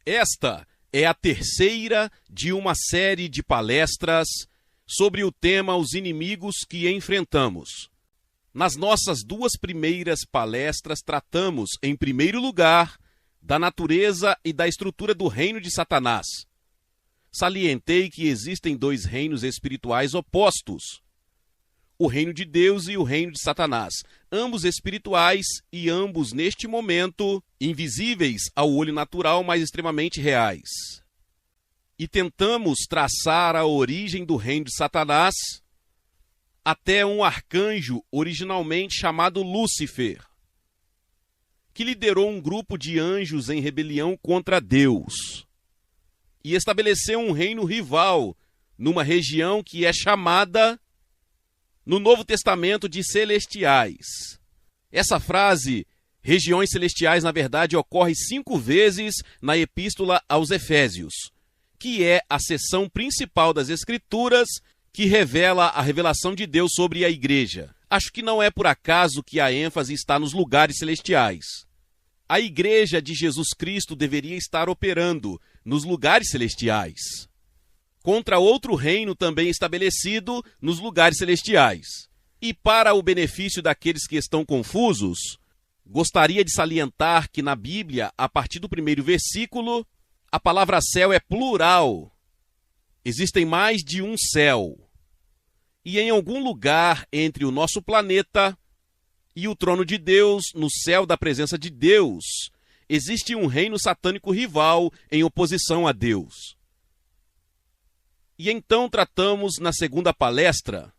Esta é a terceira de uma série de palestras sobre o tema Os Inimigos que Enfrentamos. Nas nossas duas primeiras palestras, tratamos, em primeiro lugar, da natureza e da estrutura do reino de Satanás. Salientei que existem dois reinos espirituais opostos: o reino de Deus e o reino de Satanás, ambos espirituais e ambos, neste momento, invisíveis ao olho natural, mas extremamente reais. E tentamos traçar a origem do reino de Satanás até um arcanjo originalmente chamado Lúcifer, que liderou um grupo de anjos em rebelião contra Deus e estabeleceu um reino rival numa região que é chamada no Novo Testamento de celestiais. Essa frase, regiões celestiais, na verdade, ocorre 5 vezes na Epístola aos Efésios, que é a seção principal das Escrituras que revela a revelação de Deus sobre a igreja. Acho que não é por acaso que a ênfase está nos lugares celestiais. A igreja de Jesus Cristo deveria estar operando nos lugares celestiais, contra outro reino também estabelecido nos lugares celestiais. E para o benefício daqueles que estão confusos, gostaria de salientar que na Bíblia, a partir do primeiro versículo, a palavra céu é plural. Existem mais de um céu. E em algum lugar entre o nosso planeta e o trono de Deus, no céu da presença de Deus, existe um reino satânico rival em oposição a Deus. E então tratamos na segunda palestra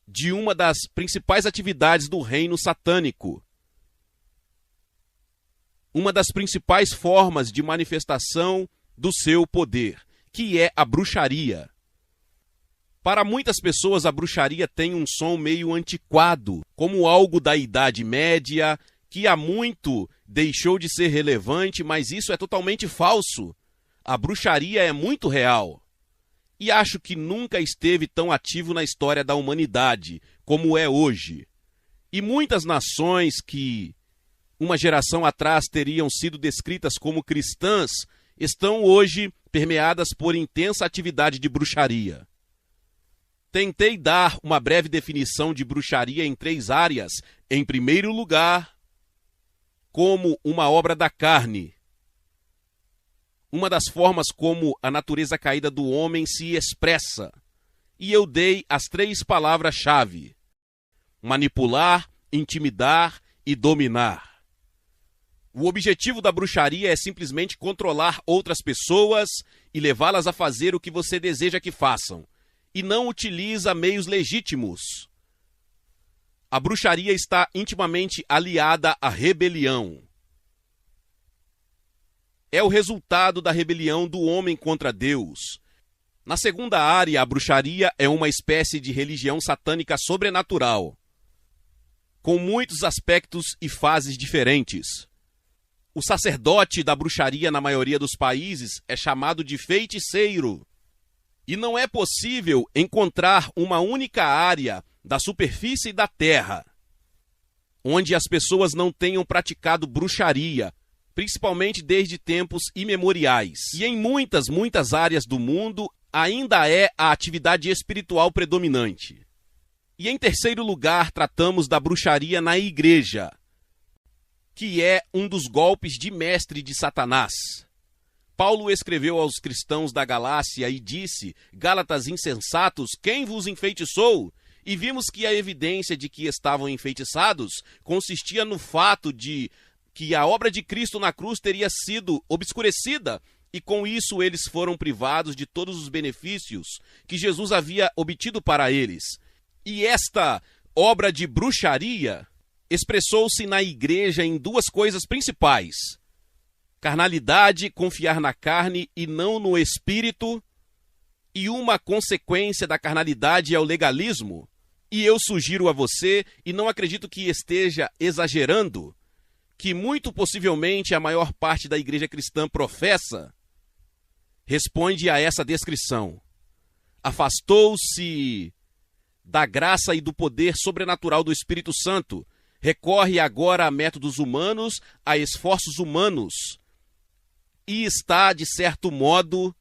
de uma das principais atividades do reino satânico, uma das principais formas de manifestação do seu poder, que é a bruxaria. Para muitas pessoas, a bruxaria tem um som meio antiquado, como algo da Idade Média, que há muito deixou de ser relevante, mas isso é totalmente falso. A bruxaria é muito real. E acho que nunca esteve tão ativo na história da humanidade como é hoje. E muitas nações que uma geração atrás teriam sido descritas como cristãs estão hoje permeadas por intensa atividade de bruxaria. Tentei dar uma breve definição de bruxaria em 3 áreas. Em primeiro lugar, como uma obra da carne, uma das formas como a natureza caída do homem se expressa. E eu dei as 3 palavras-chave: manipular, intimidar e dominar. O objetivo da bruxaria é simplesmente controlar outras pessoas e levá-las a fazer o que você deseja que façam, e não utiliza meios legítimos. A bruxaria está intimamente aliada à rebelião. É o resultado da rebelião do homem contra Deus. Na segunda área, a bruxaria é uma espécie de religião satânica sobrenatural, com muitos aspectos e fases diferentes. O sacerdote da bruxaria na maioria dos países é chamado de feiticeiro. E não é possível encontrar uma única área da superfície da terra onde as pessoas não tenham praticado bruxaria, principalmente desde tempos imemoriais. E em muitas áreas do mundo ainda é a atividade espiritual predominante. E em terceiro lugar, tratamos da bruxaria na igreja, que é um dos golpes de mestre de Satanás. Paulo escreveu aos cristãos da Galácia e disse: Gálatas insensatos, quem vos enfeitiçou? E vimos que a evidência de que estavam enfeitiçados consistia no fato de que a obra de Cristo na cruz teria sido obscurecida, e com isso eles foram privados de todos os benefícios que Jesus havia obtido para eles. E esta obra de bruxaria expressou-se na igreja em 2 coisas principais: carnalidade, confiar na carne e não no espírito, e uma consequência da carnalidade é o legalismo. E eu sugiro a você, e não acredito que esteja exagerando, que muito possivelmente a maior parte da igreja cristã professa, responde a essa descrição. Afastou-se da graça e do poder sobrenatural do Espírito Santo, recorre agora a métodos humanos, a esforços humanos, e está, de certo modo,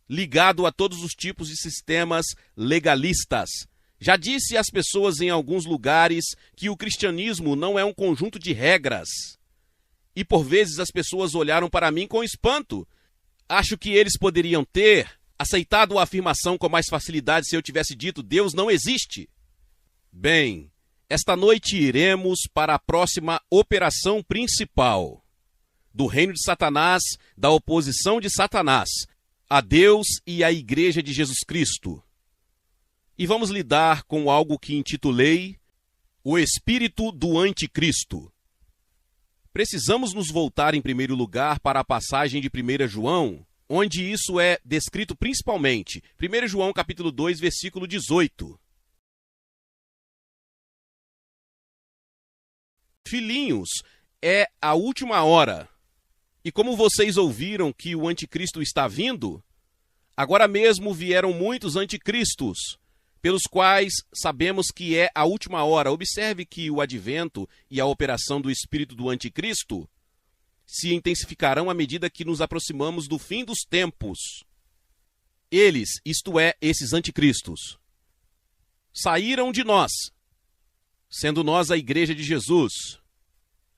ligado a todos os tipos de sistemas legalistas. Já disse às pessoas em alguns lugares que o cristianismo não é um conjunto de regras. E por vezes as pessoas olharam para mim com espanto. Acho que eles poderiam ter aceitado a afirmação com mais facilidade se eu tivesse dito: Deus não existe. Bem, esta noite iremos para a próxima operação principal do reino de Satanás, da oposição de Satanás a Deus e à Igreja de Jesus Cristo. E vamos lidar com algo que intitulei o espírito do anticristo. Precisamos nos voltar em primeiro lugar para a passagem de 1 João, onde isso é descrito principalmente. 1 João capítulo 2, versículo 18. Filhinhos, é a última hora. E como vocês ouviram que o anticristo está vindo, agora mesmo vieram muitos anticristos, pelos quais sabemos que é a última hora. Observe que o advento e a operação do espírito do anticristo se intensificarão à medida que nos aproximamos do fim dos tempos. Eles, isto é, esses anticristos, saíram de nós, sendo nós a Igreja de Jesus,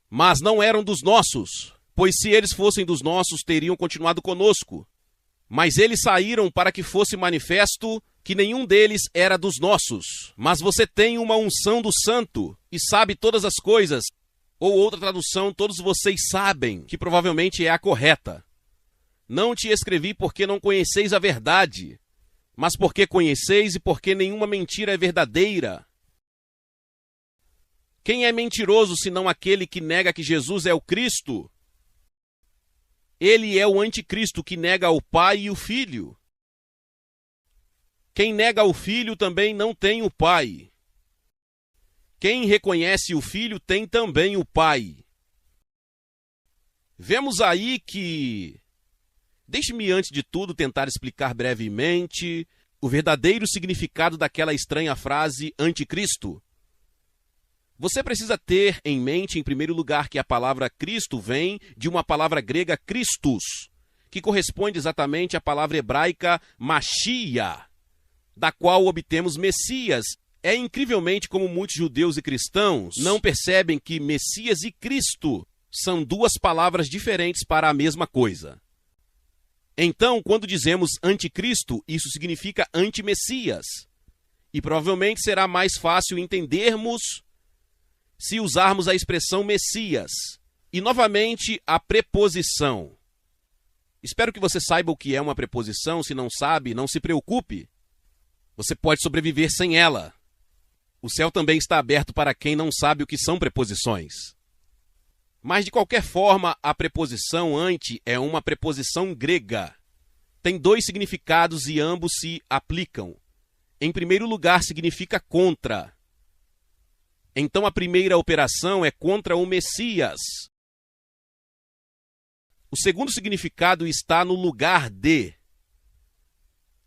mas não eram dos nossos, pois se eles fossem dos nossos, teriam continuado conosco. Mas eles saíram para que fosse manifesto que nenhum deles era dos nossos. Mas você tem uma unção do Santo e sabe todas as coisas. Ou outra tradução, todos vocês sabem, que provavelmente é a correta. Não te escrevi porque não conheceis a verdade, mas porque conheceis e porque nenhuma mentira é verdadeira. Quem é mentiroso senão aquele que nega que Jesus é o Cristo? Ele é o anticristo que nega o Pai e o Filho. Quem nega o Filho também não tem o Pai. Quem reconhece o Filho tem também o Pai. Vemos aí que... Deixe-me, antes de tudo, tentar explicar brevemente o verdadeiro significado daquela estranha frase anticristo. Você precisa ter em mente, em primeiro lugar, que a palavra Cristo vem de uma palavra grega Christus, que corresponde exatamente à palavra hebraica Machia, da qual obtemos Messias. É incrivelmente como muitos judeus e cristãos não percebem que Messias e Cristo são duas palavras diferentes para a mesma coisa. Então, quando dizemos anticristo, isso significa anti-Messias. E provavelmente será mais fácil entendermos se usarmos a expressão Messias. E, novamente, a preposição. Espero que você saiba o que é uma preposição. Se não sabe, não se preocupe. Você pode sobreviver sem ela. O céu também está aberto para quem não sabe o que são preposições. Mas, de qualquer forma, a preposição anti é uma preposição grega. Tem dois significados e ambos se aplicam. Em primeiro lugar, significa contra. Então, a primeira operação é contra o Messias. O segundo significado está no lugar de.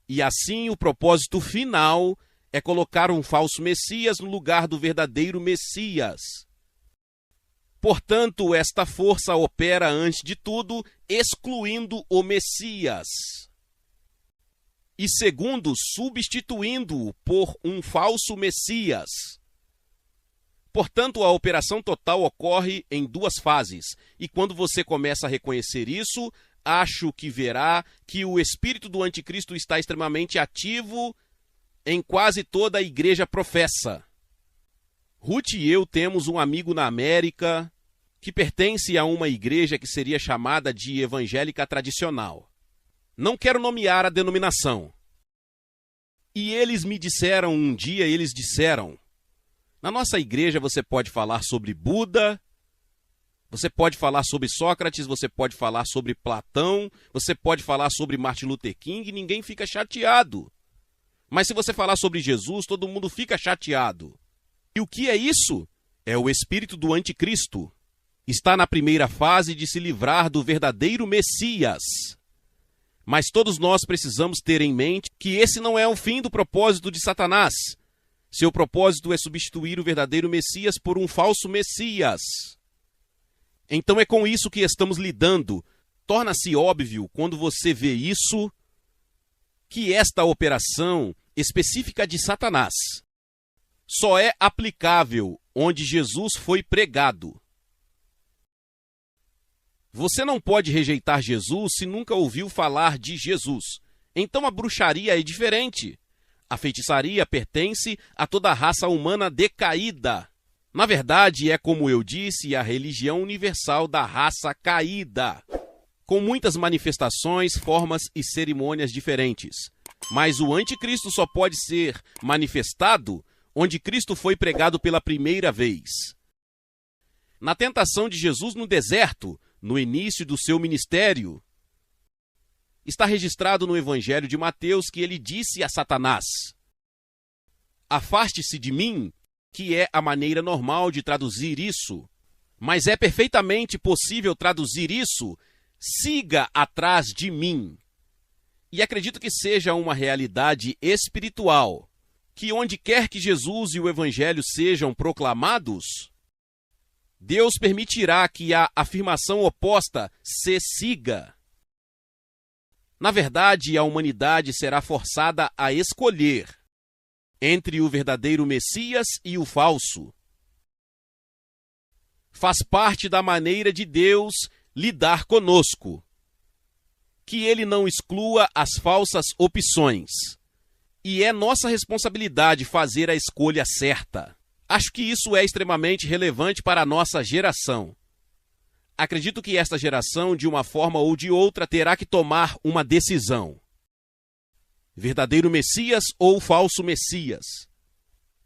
E assim, o propósito final é colocar um falso Messias no lugar do verdadeiro Messias. Portanto, esta força opera, antes de tudo, excluindo o Messias. E segundo, substituindo-o por um falso Messias. Portanto, a operação total ocorre em duas fases. E quando você começa a reconhecer isso, acho que verá que o espírito do anticristo está extremamente ativo em quase toda a igreja professa. Ruth e eu temos um amigo na América que pertence a uma igreja que seria chamada de evangélica tradicional. Não quero nomear a denominação. E eles me disseram um dia, na nossa igreja você pode falar sobre Buda, você pode falar sobre Sócrates, você pode falar sobre Platão, você pode falar sobre Martin Luther King, ninguém fica chateado. Mas se você falar sobre Jesus, todo mundo fica chateado. E o que é isso? É o espírito do anticristo. Está na primeira fase de se livrar do verdadeiro Messias. Mas todos nós precisamos ter em mente que esse não é o fim do propósito de Satanás. Seu propósito é substituir o verdadeiro Messias por um falso Messias. Então é com isso que estamos lidando. Torna-se óbvio, quando você vê isso, que esta operação específica de Satanás só é aplicável onde Jesus foi pregado. Você não pode rejeitar Jesus se nunca ouviu falar de Jesus. Então a bruxaria é diferente. A feitiçaria pertence a toda a raça humana decaída. Na verdade, é, como eu disse, a religião universal da raça caída, com muitas manifestações, formas e cerimônias diferentes. Mas o anticristo só pode ser manifestado onde Cristo foi pregado pela primeira vez. Na tentação de Jesus no deserto, no início do seu ministério, está registrado no Evangelho de Mateus que ele disse a Satanás: "Afaste-se de mim", que é a maneira normal de traduzir isso. Mas é perfeitamente possível traduzir isso: "Siga atrás de mim". E acredito que seja uma realidade espiritual, que onde quer que Jesus e o Evangelho sejam proclamados, Deus permitirá que a afirmação oposta se siga. Na verdade, a humanidade será forçada a escolher entre o verdadeiro Messias e o falso. Faz parte da maneira de Deus lidar conosco, que ele não exclua as falsas opções. E é nossa responsabilidade fazer a escolha certa. Acho que isso é extremamente relevante para a nossa geração. Acredito que esta geração, de uma forma ou de outra, terá que tomar uma decisão: verdadeiro Messias ou falso Messias.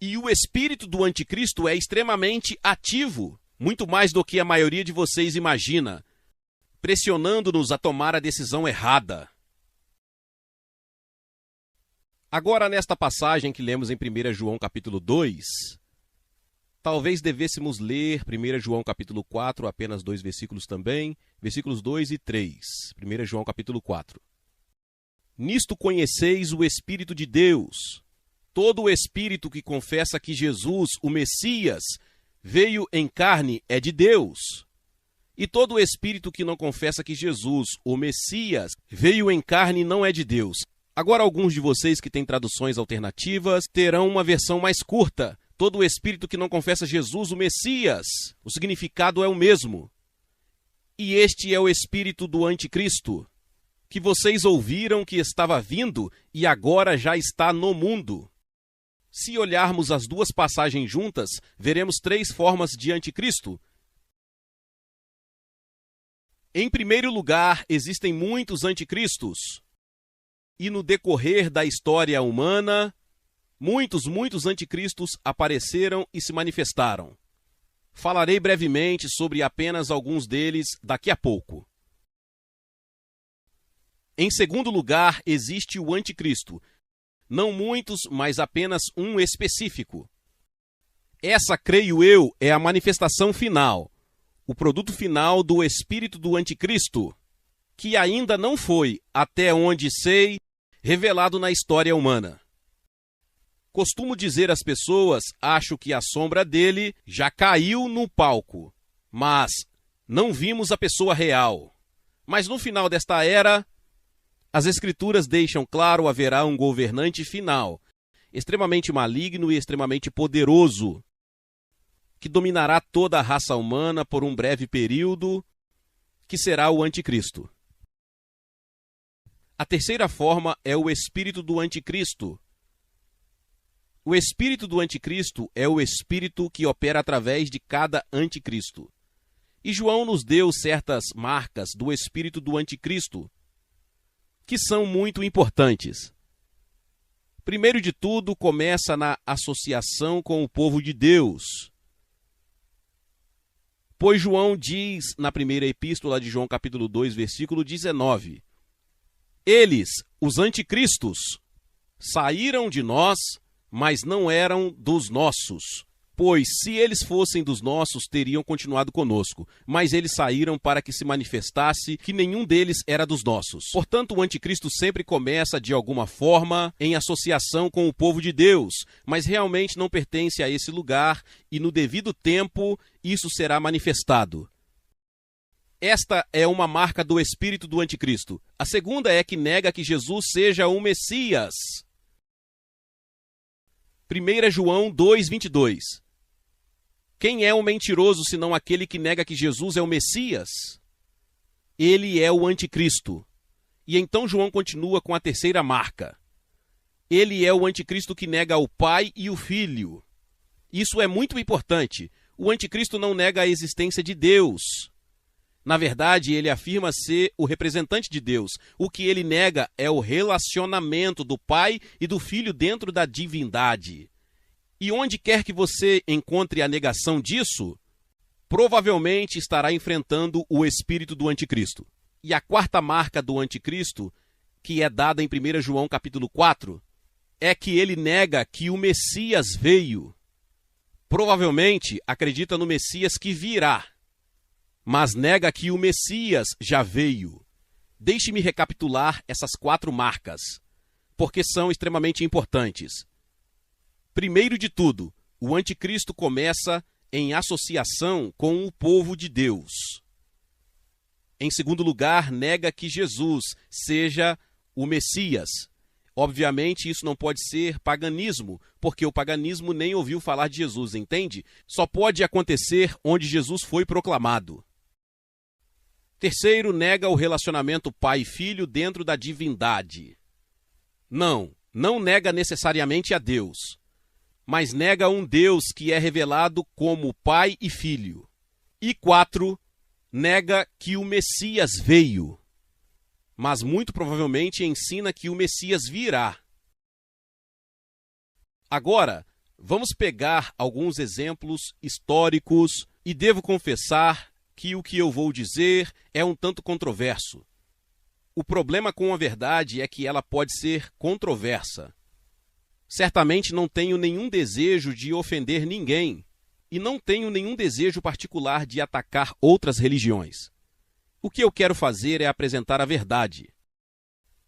E o espírito do anticristo é extremamente ativo, muito mais do que a maioria de vocês imagina, pressionando-nos a tomar a decisão errada. Agora, nesta passagem que lemos em 1 João capítulo 2, talvez devêssemos ler 1 João capítulo 4, apenas 2 versículos também, versículos 2 e 3. 1 João capítulo 4. Nisto conheceis o Espírito de Deus. Todo o espírito que confessa que Jesus, o Messias, veio em carne é de Deus. E todo o espírito que não confessa que Jesus, o Messias, veio em carne não é de Deus. Agora, alguns de vocês que têm traduções alternativas terão uma versão mais curta. Todo o espírito que não confessa Jesus, o Messias. O significado é o mesmo. E este é o espírito do anticristo, que vocês ouviram que estava vindo e agora já está no mundo. Se olharmos as duas passagens juntas, veremos 3 formas de anticristo. Em primeiro lugar, existem muitos anticristos. E no decorrer da história humana, muitos anticristos apareceram e se manifestaram. Falarei brevemente sobre apenas alguns deles daqui a pouco. Em segundo lugar, existe o anticristo. Não muitos, mas apenas um específico. Essa, creio eu, é a manifestação final, o produto final do espírito do anticristo, que ainda não foi, até onde sei, revelado na história humana. Costumo dizer às pessoas, acho que a sombra dele já caiu no palco, mas não vimos a pessoa real. Mas no final desta era, as Escrituras deixam claro, haverá um governante final, extremamente maligno e extremamente poderoso, que dominará toda a raça humana por um breve período, que será o anticristo. A terceira forma é o espírito do anticristo. O espírito do anticristo é o espírito que opera através de cada anticristo. E João nos deu certas marcas do espírito do anticristo, que são muito importantes. Primeiro de tudo, começa na associação com o povo de Deus. Pois João diz na primeira epístola de João, capítulo 2, versículo 19: eles, os anticristos, saíram de nós, mas não eram dos nossos. Pois, se eles fossem dos nossos, teriam continuado conosco. Mas eles saíram para que se manifestasse que nenhum deles era dos nossos. Portanto, o anticristo sempre começa, de alguma forma, em associação com o povo de Deus, mas realmente não pertence a esse lugar, e no devido tempo, isso será manifestado. Esta é uma marca do espírito do anticristo. A segunda é que nega que Jesus seja o Messias. 1 João 2:22. Quem é o mentiroso senão aquele que nega que Jesus é o Messias? Ele é o anticristo. E então João continua com a terceira marca. Ele é o anticristo que nega o Pai e o Filho. Isso é muito importante. O anticristo não nega a existência de Deus. Na verdade, ele afirma ser o representante de Deus. O que ele nega é o relacionamento do Pai e do Filho dentro da divindade. E onde quer que você encontre a negação disso, provavelmente estará enfrentando o espírito do anticristo. E a quarta marca do anticristo, que é dada em 1 João capítulo 4, é que ele nega que o Messias veio. Provavelmente acredita no Messias que virá, mas nega que o Messias já veio. Deixe-me recapitular essas 4 marcas, porque são extremamente importantes. Primeiro de tudo, o anticristo começa em associação com o povo de Deus. Em segundo lugar, nega que Jesus seja o Messias. Obviamente, isso não pode ser paganismo, porque o paganismo nem ouviu falar de Jesus, entende? Só pode acontecer onde Jesus foi proclamado. Terceiro, nega o relacionamento pai-filho dentro da divindade. Não nega necessariamente a Deus, mas nega um Deus que é revelado como Pai e Filho. E 4, nega que o Messias veio, mas muito provavelmente ensina que o Messias virá. Agora, vamos pegar alguns exemplos históricos e devo confessar que o que eu vou dizer é um tanto controverso. O problema com a verdade é que ela pode ser controversa. Certamente não tenho nenhum desejo de ofender ninguém e não tenho nenhum desejo particular de atacar outras religiões. O que eu quero fazer é apresentar a verdade.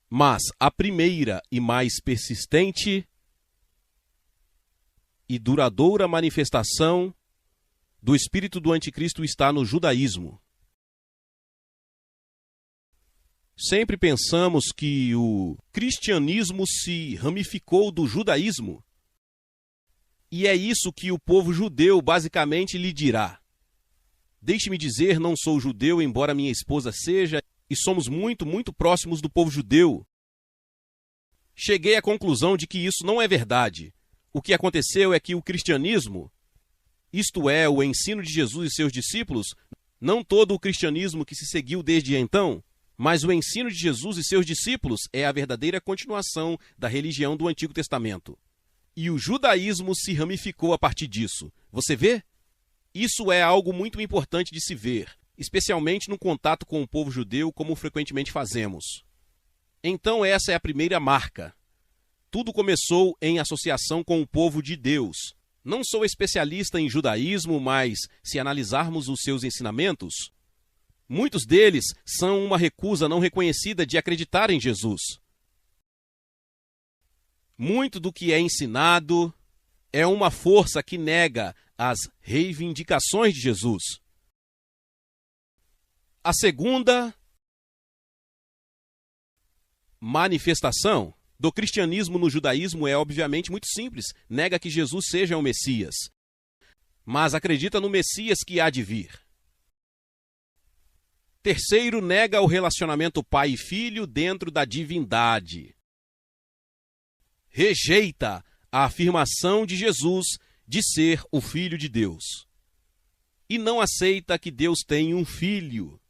Mas a primeira e mais persistente e duradoura manifestação do espírito do anticristo está no judaísmo. Sempre pensamos que o cristianismo se ramificou do judaísmo. E é isso que o povo judeu basicamente lhe dirá. Deixe-me dizer, não sou judeu, embora minha esposa seja, e somos muito próximos do povo judeu. Cheguei à conclusão de que isso não é verdade. O que aconteceu é que o cristianismo, isto é, o ensino de Jesus e seus discípulos, não todo o cristianismo que se seguiu desde então, mas o ensino de Jesus e seus discípulos é a verdadeira continuação da religião do Antigo Testamento. E o judaísmo se ramificou a partir disso. Você vê? Isso é algo muito importante de se ver, especialmente no contato com o povo judeu, como frequentemente fazemos. Então essa é a primeira marca. Tudo começou em associação com o povo de Deus. Não sou especialista em judaísmo, mas se analisarmos os seus ensinamentos, muitos deles são uma recusa não reconhecida de acreditar em Jesus. Muito do que é ensinado é uma força que nega as reivindicações de Jesus. A segunda manifestação do cristianismo no judaísmo é obviamente muito simples. Nega que Jesus seja o Messias, mas acredita no Messias que há de vir. Terceiro, nega o relacionamento pai e filho dentro da divindade. Rejeita a afirmação de Jesus de ser o Filho de Deus. E não aceita que Deus tem um filho.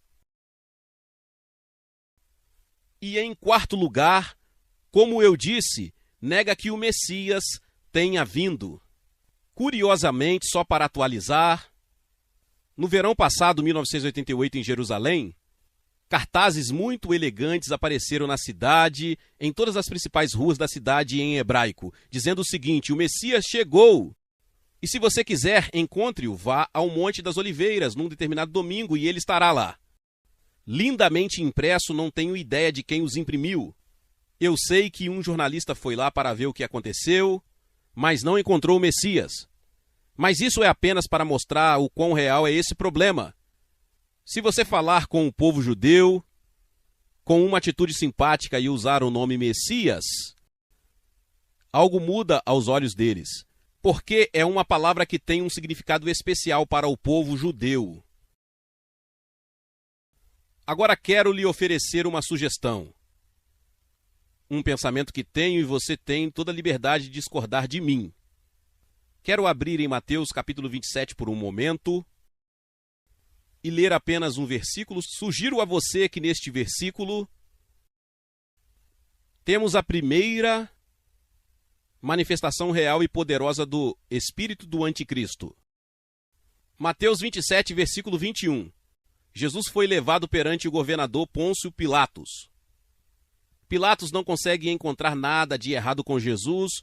E em quarto lugar, como eu disse, nega que o Messias tenha vindo. Curiosamente, só para atualizar, no verão passado, 1988, em Jerusalém, cartazes muito elegantes apareceram na cidade, em todas as principais ruas da cidade em hebraico, dizendo o seguinte: o Messias chegou! E se você quiser, encontre-o, vá ao Monte das Oliveiras num determinado domingo e ele estará lá. Lindamente impresso, não tenho ideia de quem os imprimiu. Eu sei que um jornalista foi lá para ver o que aconteceu, mas não encontrou o Messias. Mas isso é apenas para mostrar o quão real é esse problema. Se você falar com o povo judeu, com uma atitude simpática e usar o nome Messias, algo muda aos olhos deles, porque é uma palavra que tem um significado especial para o povo judeu. Agora quero lhe oferecer uma sugestão. Um pensamento que tenho e você tem toda a liberdade de discordar de mim. Quero abrir em Mateus capítulo 27 por um momento e ler apenas um versículo. Sugiro a você que neste versículo temos a primeira manifestação real e poderosa do espírito do anticristo. Mateus 27, versículo 21. Jesus foi levado perante o governador Pôncio Pilatos. Pilatos não consegue encontrar nada de errado com Jesus,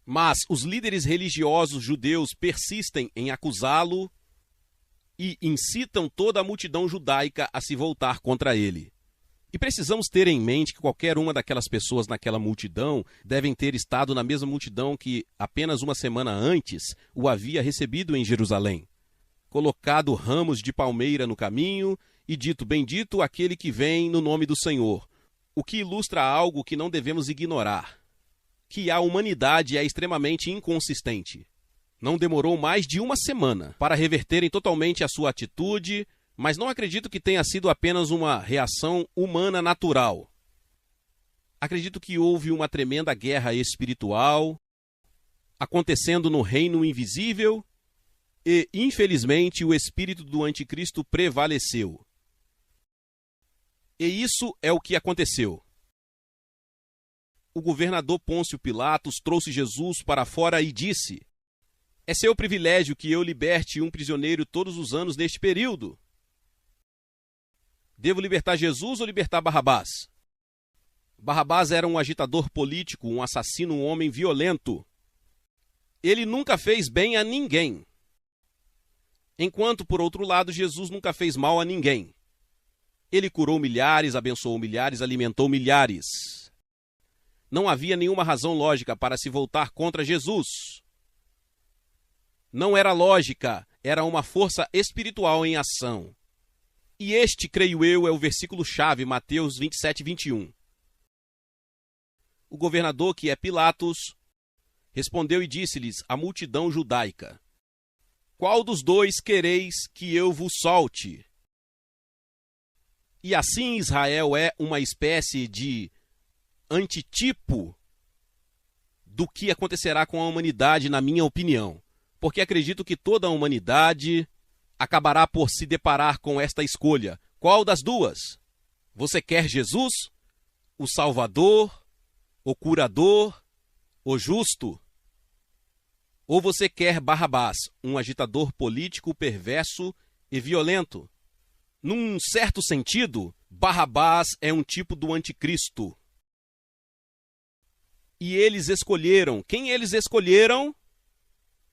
mas os líderes religiosos judeus persistem em acusá-lo e incitam toda a multidão judaica a se voltar contra ele. E precisamos ter em mente que qualquer uma daquelas pessoas naquela multidão devem ter estado na mesma multidão que apenas uma semana antes o havia recebido em Jerusalém, colocado ramos de palmeira no caminho e dito: bendito aquele que vem no nome do Senhor, o que ilustra algo que não devemos ignorar, que a humanidade é extremamente inconsistente. Não demorou mais de uma semana para reverterem totalmente a sua atitude, mas não acredito que tenha sido apenas uma reação humana natural. Acredito que houve uma tremenda guerra espiritual acontecendo no reino invisível e, infelizmente, o espírito do anticristo prevaleceu. E isso é o que aconteceu. O governador Pôncio Pilatos trouxe Jesus para fora e disse: é seu privilégio que eu liberte um prisioneiro todos os anos neste período. Devo libertar Jesus ou libertar Barrabás? Barrabás era um agitador político, um assassino, um homem violento. Ele nunca fez bem a ninguém. Enquanto, por outro lado, Jesus nunca fez mal a ninguém. Ele curou milhares, abençoou milhares, alimentou milhares. Não havia nenhuma razão lógica para se voltar contra Jesus. Não era lógica, era uma força espiritual em ação. E este, creio eu, é o versículo-chave, Mateus 27, 21. O governador, que é Pilatos, respondeu e disse-lhes a multidão judaica: qual dos dois quereis que eu vos solte? E assim Israel é uma espécie de antitipo do que acontecerá com a humanidade, na minha opinião. Porque acredito que toda a humanidade acabará por se deparar com esta escolha. Qual das duas? Você quer Jesus, o Salvador, o Curador, o Justo? Ou você quer Barrabás, um agitador político perverso e violento? Num certo sentido, Barrabás é um tipo do anticristo. E eles escolheram. Quem eles escolheram?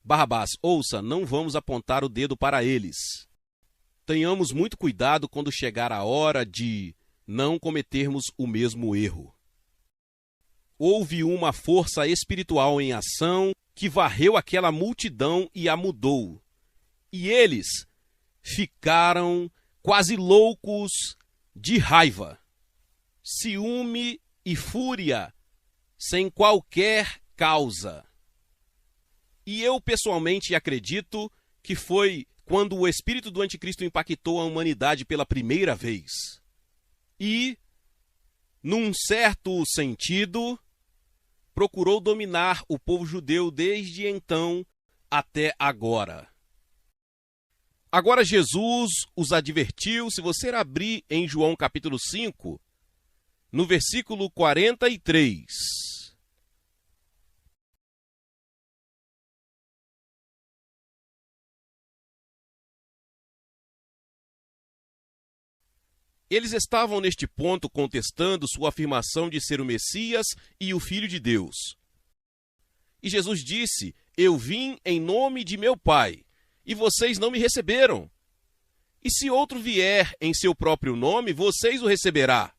Barrabás. Ouça, não vamos apontar o dedo para eles. Tenhamos muito cuidado quando chegar a hora de não cometermos o mesmo erro. Houve uma força espiritual em ação que varreu aquela multidão e a mudou. E eles ficaram quase loucos de raiva, ciúme e fúria, sem qualquer causa. E eu pessoalmente acredito que foi quando o espírito do anticristo impactou a humanidade pela primeira vez. E, num certo sentido, procurou dominar o povo judeu desde então até agora. Agora Jesus os advertiu. Se você abrir em João capítulo 5, no versículo 43... Eles estavam neste ponto contestando sua afirmação de ser o Messias e o Filho de Deus. E Jesus disse: eu vim em nome de meu Pai, e vocês não me receberam. E se outro vier em seu próprio nome, vocês o receberá.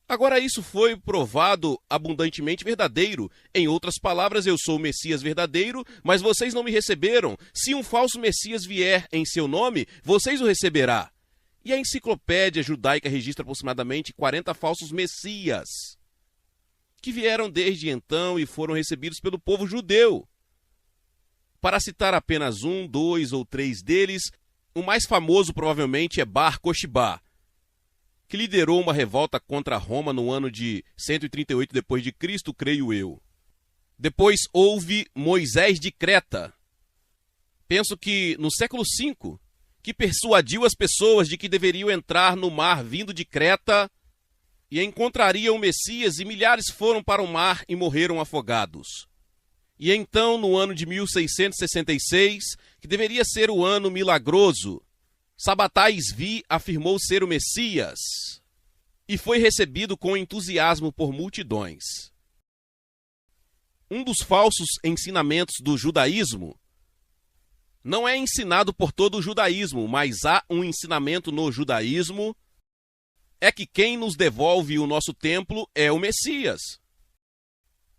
Agora, isso foi provado abundantemente verdadeiro. Em outras palavras, eu sou o Messias verdadeiro, mas vocês não me receberam. Se um falso Messias vier em seu nome, vocês o receberá. E a enciclopédia judaica registra aproximadamente 40 falsos Messias, que vieram desde então e foram recebidos pelo povo judeu. Para citar apenas um, dois ou três deles, o mais famoso provavelmente é Bar Kokhba, que liderou uma revolta contra Roma no ano de 138 d.C., creio eu. Depois houve Moisés de Creta, penso que no século V, que persuadiu as pessoas de que deveriam entrar no mar vindo de Creta e encontrariam o Messias, e milhares foram para o mar e morreram afogados. E então, no ano de 1666, que deveria ser o ano milagroso, Sabbatai Zvi afirmou ser o Messias e foi recebido com entusiasmo por multidões. Um dos falsos ensinamentos do judaísmo não é ensinado por todo o judaísmo, mas há um ensinamento no judaísmo, é que quem nos devolve o nosso templo é o Messias.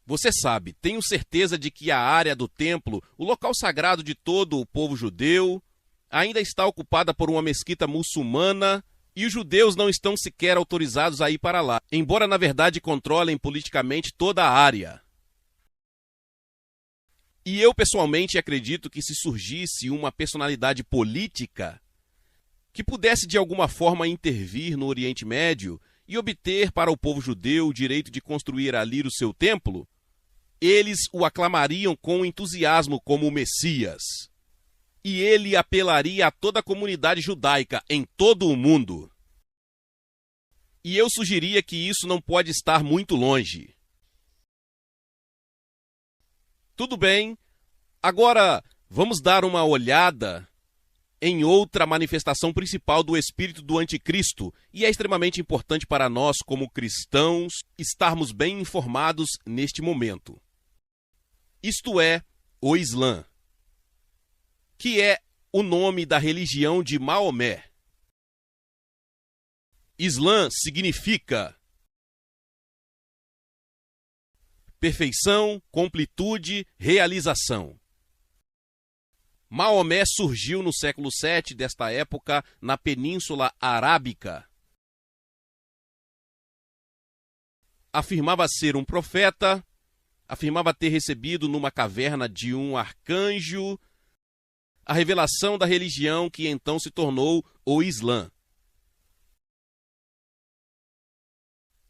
Você sabe, tenho certeza de que a área do templo, o local sagrado de todo o povo judeu, ainda está ocupada por uma mesquita muçulmana e os judeus não estão sequer autorizados a ir para lá, embora na verdade controlem politicamente toda a área. E eu pessoalmente acredito que se surgisse uma personalidade política que pudesse de alguma forma intervir no Oriente Médio e obter para o povo judeu o direito de construir ali o seu templo, eles o aclamariam com entusiasmo como o Messias. E ele apelaria a toda a comunidade judaica em todo o mundo. E eu sugeria que isso não pode estar muito longe. Tudo bem, agora vamos dar uma olhada em outra manifestação principal do espírito do anticristo, e é extremamente importante para nós, como cristãos, estarmos bem informados neste momento. Isto é, o Islã, que é o nome da religião de Maomé. Islã significa perfeição, completude, realização. Maomé surgiu no século VII desta época na Península Arábica. Afirmava ser um profeta, afirmava ter recebido numa caverna de um arcanjo a revelação da religião que então se tornou o Islã.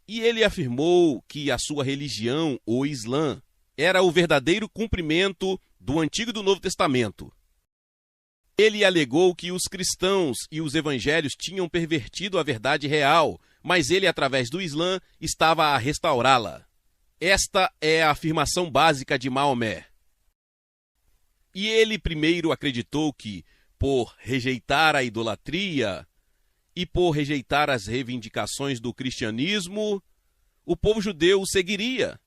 E ele afirmou que a sua religião, o Islã, era o verdadeiro cumprimento do Antigo e do Novo Testamento. Ele alegou que os cristãos e os evangelhos tinham pervertido a verdade real, mas ele, através do Islã, estava a restaurá-la. Esta é a afirmação básica de Maomé. E ele primeiro acreditou que, por rejeitar a idolatria e por rejeitar as reivindicações do cristianismo, o povo judeu o seguiria.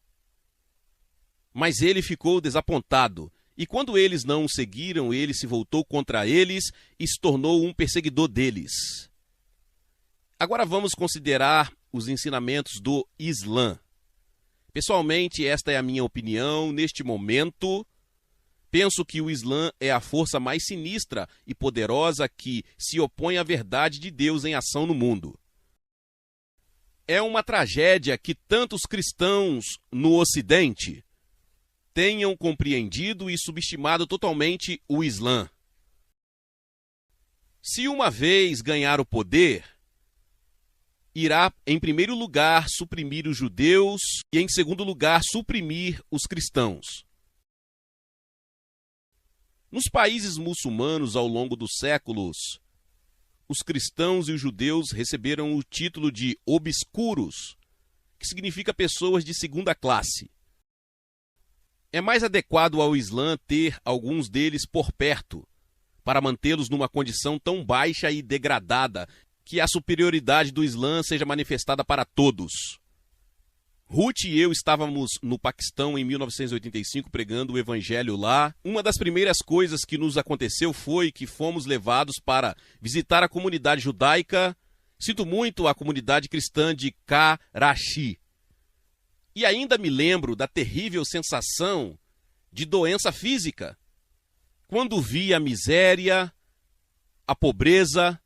Mas ele ficou desapontado, e quando eles não o seguiram, ele se voltou contra eles e se tornou um perseguidor deles. Agora vamos considerar os ensinamentos do Islã. Pessoalmente, esta é a minha opinião neste momento. Penso que o Islã é a força mais sinistra e poderosa que se opõe à verdade de Deus em ação no mundo. É uma tragédia que tantos cristãos no Ocidente tenham compreendido e subestimado totalmente o Islã. Se uma vez ganhar o poder, irá, em primeiro lugar, suprimir os judeus e, em segundo lugar, suprimir os cristãos. Nos países muçulmanos, ao longo dos séculos, os cristãos e os judeus receberam o título de obscuros, que significa pessoas de segunda classe. É mais adequado ao Islã ter alguns deles por perto, para mantê-los numa condição tão baixa e degradada que a superioridade do Islã seja manifestada para todos. Ruth e eu estávamos no Paquistão em 1985 pregando o evangelho lá. Uma das primeiras coisas que nos aconteceu foi que fomos levados para visitar a comunidade judaica, Sinto muito a comunidade cristã de Karachi. E ainda me lembro da terrível sensação de doença física, quando vi a miséria, a pobreza,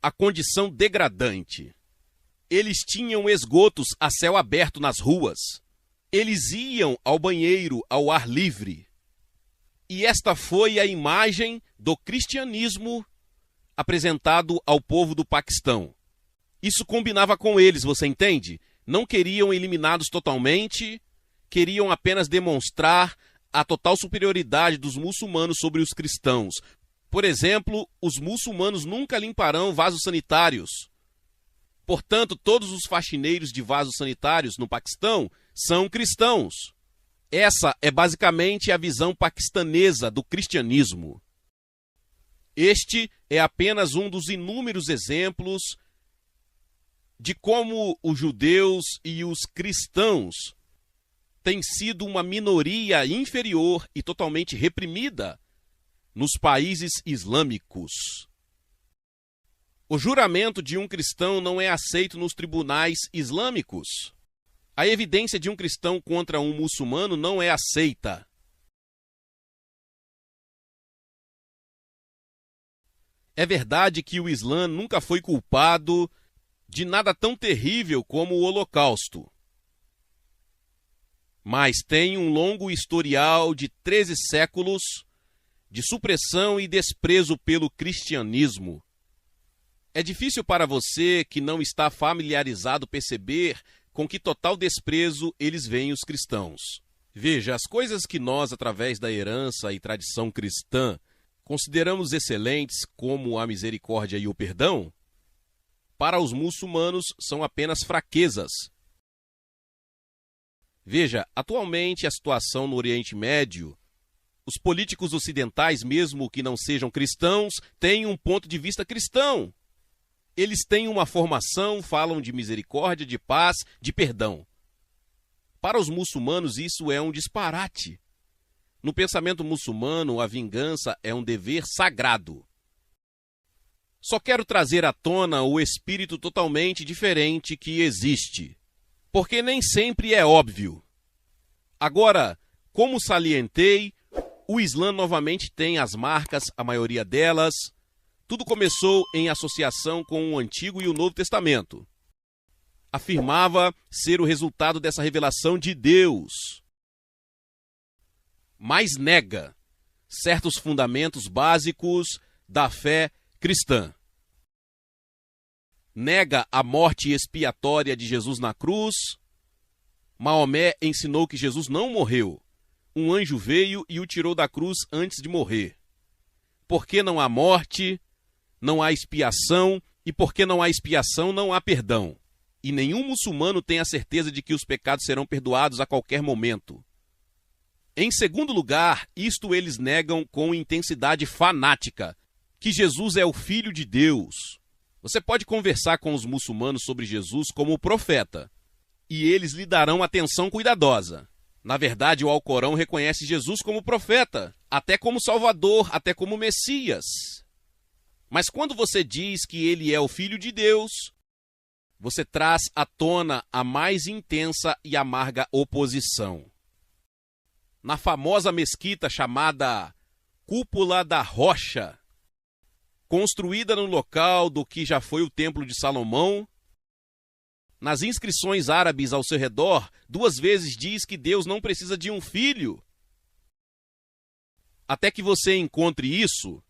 a condição degradante. Eles tinham esgotos a céu aberto nas ruas. Eles iam ao banheiro ao ar livre. E esta foi a imagem do cristianismo apresentado ao povo do Paquistão. Isso combinava com eles, você entende? Não queriam eliminados totalmente, queriam apenas demonstrar a total superioridade dos muçulmanos sobre os cristãos. Por exemplo, os muçulmanos nunca limparão vasos sanitários. Portanto, todos os faxineiros de vasos sanitários no Paquistão são cristãos. Essa é basicamente a visão paquistanesa do cristianismo. Este é apenas um dos inúmeros exemplos de como os judeus e os cristãos têm sido uma minoria inferior e totalmente reprimida nos países islâmicos. O juramento de um cristão não é aceito nos tribunais islâmicos. A evidência de um cristão contra um muçulmano não é aceita. É verdade que o Islã nunca foi culpado de nada tão terrível como o Holocausto. Mas tem um longo historial de 13 séculos de supressão e desprezo pelo cristianismo. É difícil para você que não está familiarizado perceber com que total desprezo eles veem os cristãos. Veja, as coisas que nós, através da herança e tradição cristã, consideramos excelentes, como a misericórdia e o perdão, para os muçulmanos são apenas fraquezas. Veja, atualmente a situação no Oriente Médio, os políticos ocidentais, mesmo que não sejam cristãos, têm um ponto de vista cristão. Eles têm uma formação, falam de misericórdia, de paz, de perdão. Para os muçulmanos isso é um disparate. No pensamento muçulmano, a vingança é um dever sagrado. Só quero trazer à tona o espírito totalmente diferente que existe, porque nem sempre é óbvio. Agora, como salientei, o Islã novamente tem as marcas, a maioria delas. Tudo começou em associação com o Antigo e o Novo Testamento. Afirmava ser o resultado dessa revelação de Deus, mas nega certos fundamentos básicos da fé cristã. Nega a morte expiatória de Jesus na cruz. Maomé ensinou que Jesus não morreu. Um anjo veio e o tirou da cruz antes de morrer. Porque não há morte, não há expiação, e porque não há expiação, não há perdão. E nenhum muçulmano tem a certeza de que os pecados serão perdoados a qualquer momento. Em segundo lugar, isto eles negam com intensidade fanática, que Jesus é o Filho de Deus. Você pode conversar com os muçulmanos sobre Jesus como profeta, e eles lhe darão atenção cuidadosa. Na verdade, o Alcorão reconhece Jesus como profeta, até como Salvador, até como Messias. Mas quando você diz que ele é o Filho de Deus, você traz à tona a mais intensa e amarga oposição. Na famosa mesquita chamada Cúpula da Rocha, construída no local do que já foi o Templo de Salomão, nas inscrições árabes ao seu redor, 2 vezes diz que Deus não precisa de um filho. Até que você encontre isso,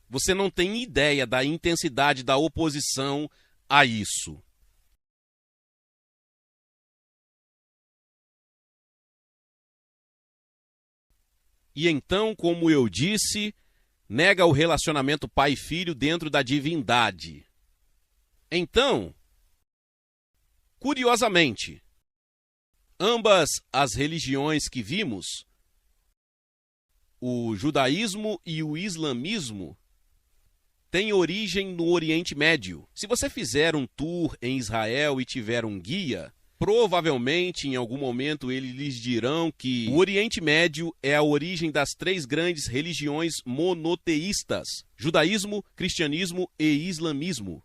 você não tem ideia da intensidade da oposição a isso. E então, como eu disse, nega o relacionamento pai e filho dentro da divindade. Então, curiosamente, ambas as religiões que vimos, o judaísmo e o islamismo, têm origem no Oriente Médio. Se você fizer um tour em Israel e tiver um guia, provavelmente em algum momento eles lhes dirão que o Oriente Médio é a origem das 3 grandes religiões monoteístas: judaísmo, cristianismo e islamismo.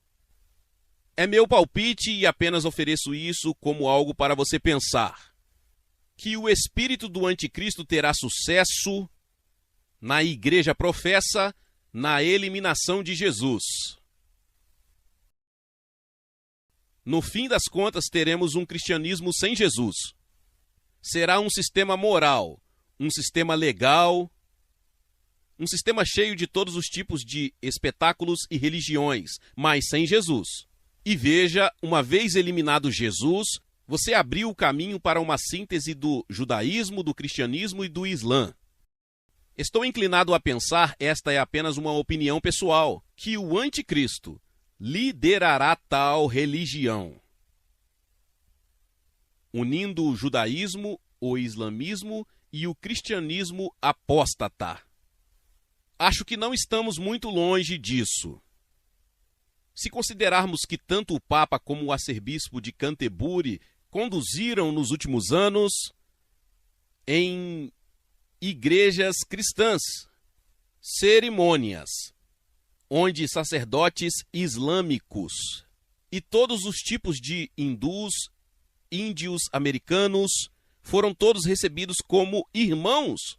É meu palpite e apenas ofereço isso como algo para você pensar. Que o espírito do anticristo terá sucesso na igreja professa na eliminação de Jesus. No fim das contas, teremos um cristianismo sem Jesus. Será um sistema moral, um sistema legal, um sistema cheio de todos os tipos de espetáculos e religiões, mas sem Jesus. E veja, uma vez eliminado Jesus, você abriu o caminho para uma síntese do judaísmo, do cristianismo e do islã. Estou inclinado a pensar, esta é apenas uma opinião pessoal, que o anticristo liderará tal religião, unindo o judaísmo, o islamismo e o cristianismo apóstata. Acho que não estamos muito longe disso. Se considerarmos que tanto o Papa como o arcebispo de Canterbury conduziram nos últimos anos em igrejas cristãs cerimônias onde sacerdotes islâmicos e todos os tipos de hindus, índios, americanos foram todos recebidos como irmãos.